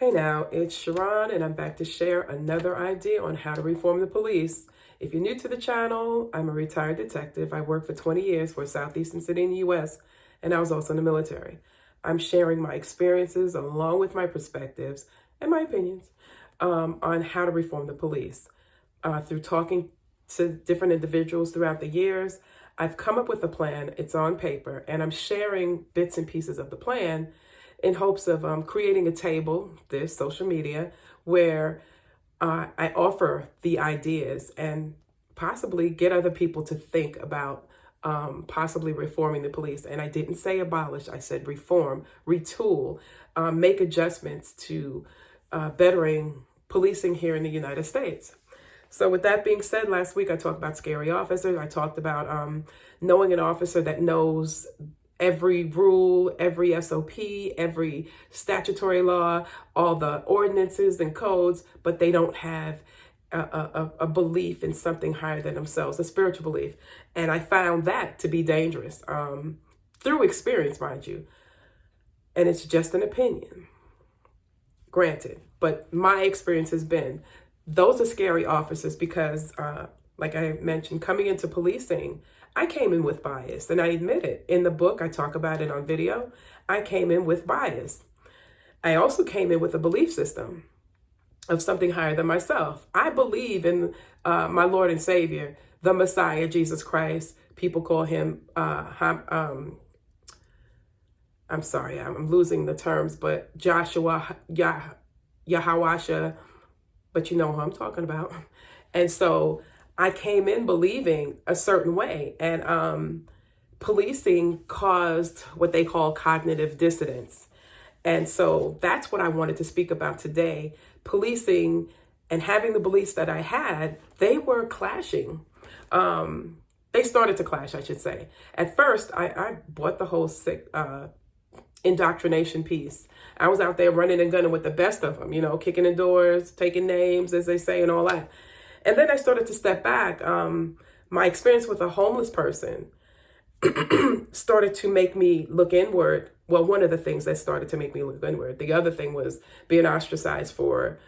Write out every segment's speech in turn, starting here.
Hey now, it's Sharon, and I'm back to share another idea on how to reform the police. If you're new to the channel, I'm a retired detective. I worked for 20 years for a southeastern city in the U.S., and I was also in the military. I'm sharing my experiences along with my perspectives and my opinions on how to reform the police. Through talking to different individuals throughout the years, I've come up with a plan. It's on paper, and I'm sharing bits and pieces of the plan in hopes of creating a table, this social media, where I offer the ideas and possibly get other people to think about possibly reforming the police. And I didn't say abolish, I said reform, retool, make adjustments to bettering policing here in the United States. So with that being said, last week I talked about scary officers. I talked about knowing an officer that knows every rule, every SOP, every statutory law, all the ordinances and codes, but they don't have a belief in something higher than themselves, a spiritual belief. And I found that to be dangerous through experience, mind you. And it's just an opinion, granted. But my experience has been those are scary officers because, like I mentioned, coming into policing, I came in with bias, and I admit it. In the book, I talk about it on video. I came in with bias. I also came in with a belief system of something higher than myself. I believe in my Lord and Savior, the Messiah, Jesus Christ. People call him, I'm sorry, I'm losing the terms, but Joshua, Yahawasha, but you know who I'm talking about. And so I came in believing a certain way, and policing caused what they call cognitive dissonance. And so that's what I wanted to speak about today. Policing and having the beliefs that I had, they were clashing. They started to clash, I should say. At first, I bought the whole indoctrination piece. I was out there running and gunning with the best of them, kicking in doors, taking names, as they say, and all that. And then I started to step back. My experience with a homeless person started to make me look inward. Well, one of the things that started to make me look inward. The other thing was being ostracized for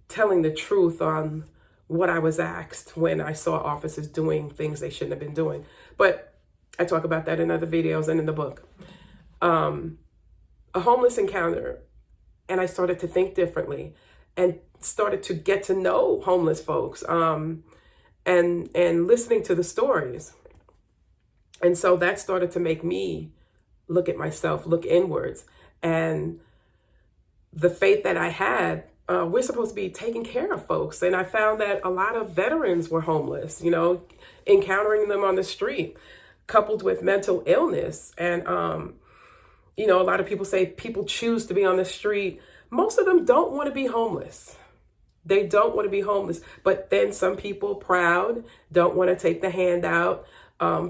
telling the truth on what I was asked when I saw officers doing things they shouldn't have been doing. But I talk about that in other videos and in the book. A homeless encounter, and I started to think differently and started to get to know homeless folks and listening to the stories. And so that started to make me look at myself, look inwards. And the faith that I had, we're supposed to be taking care of folks. And I found that a lot of veterans were homeless, encountering them on the street, coupled with mental illness. And, a lot of people say people choose to be on the street. Most of them don't want to be homeless. They don't want to be homeless. But then some people, proud, don't want to take the handout,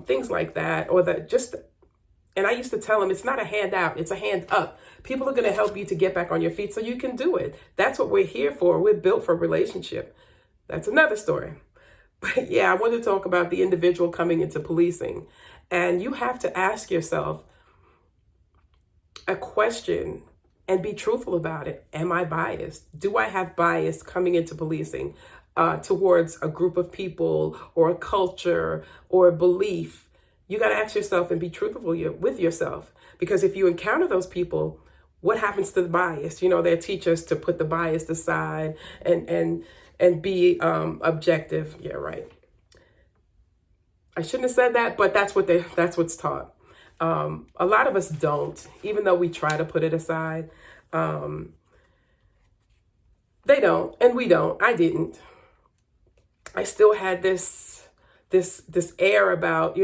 things like that. And I used to tell them, it's not a handout, it's a hand up. People are going to help you to get back on your feet so you can do it. That's what we're here for. We're built for relationship. That's another story. But yeah, I want to talk about the individual coming into policing. And you have to ask yourself a question and be truthful about it. Am I biased? Do I have bias coming into policing towards a group of people or a culture or a belief? You got to ask yourself and be truthful with yourself. Because if you encounter those people, what happens to the bias? They teach us to put the bias aside and be objective. Yeah, right. I shouldn't have said that, but that's what's taught. A lot of us don't, even though we try to put it aside. They don't, and we don't. I didn't. I still had this air about,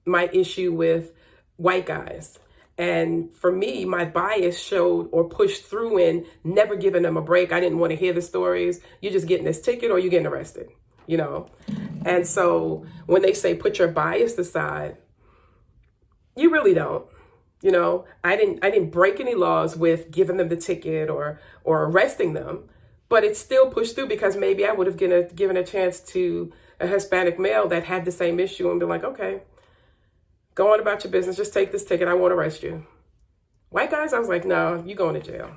my issue with white guys. And for me, my bias showed or pushed through in never giving them a break. I didn't want to hear the stories. You're just getting this ticket or you're getting arrested, And so when they say put your bias aside, you really don't. I didn't break any laws with giving them the ticket or arresting them, but it still pushed through because maybe I would have given a chance to a Hispanic male that had the same issue and be like, okay, go on about your business. Just take this ticket. I won't arrest you. White guys, I was like, no, you're going to jail.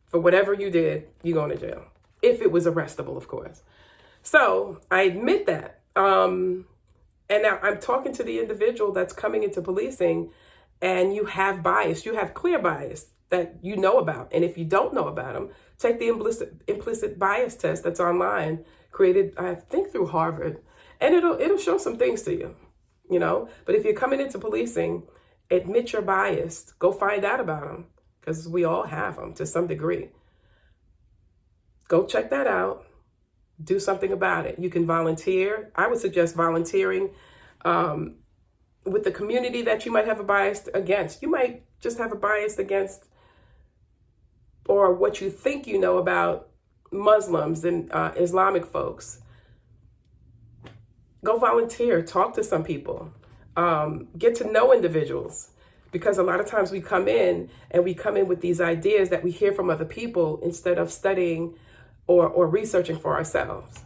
For whatever you did, you're going to jail. If it was arrestable, of course. So I admit that. And now I'm talking to the individual that's coming into policing, and you have bias. You have clear bias that you know about. And if you don't know about them, take the implicit bias test that's online, created, I think, through Harvard. And it'll show some things to you, you know. But if you're coming into policing, admit you're biased. Go find out about them, because we all have them to some degree. Go check that out. Do something about it. You can volunteer. I would suggest volunteering with the community that you might have a bias against. You might just have a bias against, or what you think you know about Muslims and Islamic folks. Go volunteer. Talk to some people. Get to know individuals. Because a lot of times we come in with these ideas that we hear from other people instead of studying or researching for ourselves.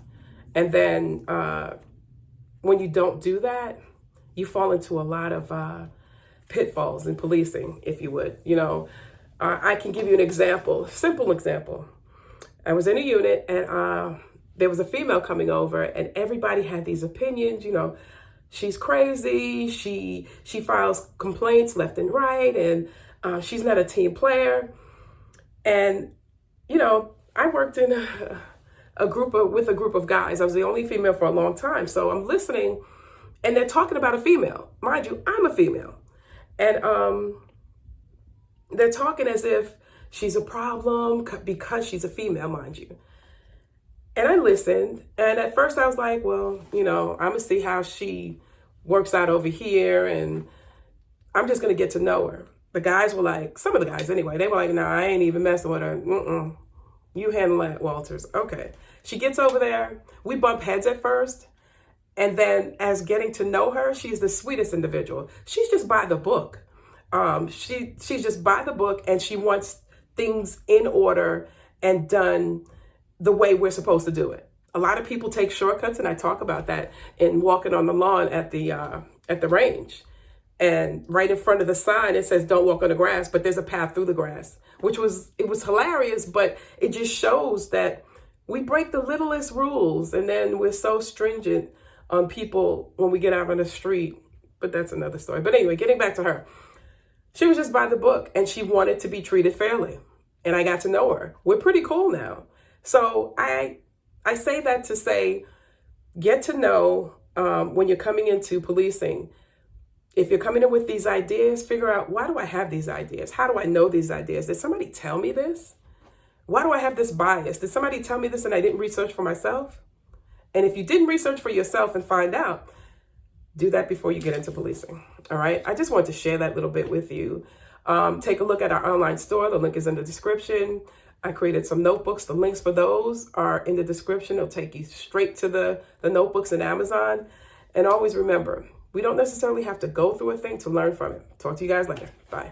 And then when you don't do that, you fall into a lot of pitfalls in policing, if you would. You know, I can give you an example, simple example. I was in a unit, and there was a female coming over, and everybody had these opinions. You know, she's crazy. She files complaints left and right, and she's not a team player. And you know, I worked in with a group of guys. I was the only female for a long time. So I'm listening, and they're talking about a female. Mind you, I'm a female. And they're talking as if she's a problem because she's a female, mind you. And I listened. And at first I was like, well, you know, I'm going to see how she works out over here. And I'm just going to get to know her. The guys were like, some of the guys anyway, they were like, no, I ain't even messing with her. You handle that, Walters. Okay. She gets over there. We bump heads at first. And then as getting to know her, she's the sweetest individual. She's just by the book. She's just by the book, and she wants things in order and done the way we're supposed to do it. A lot of people take shortcuts, and I talk about that in walking on the lawn at the range. And right in front of the sign, it says, don't walk on the grass, but there's a path through the grass, it was hilarious, but it just shows that we break the littlest rules, and then we're so stringent on people when we get out on the street. But that's another story. But anyway, getting back to her, she was just by the book, and she wanted to be treated fairly. And I got to know her. We're pretty cool now. So I say that to say, get to know when you're coming into policing. If you're coming in with these ideas, figure out, why do I have these ideas? How do I know these ideas? Did somebody tell me this? Why do I have this bias? Did somebody tell me this and I didn't research for myself? And if you didn't research for yourself and find out, do that before you get into policing. All right. I just wanted to share that little bit with you. Take a look at our online store. The link is in the description. I created some notebooks. The links for those are in the description. It'll take you straight to the notebooks in Amazon. And always remember, we don't necessarily have to go through a thing to learn from it. Talk to you guys later. Bye.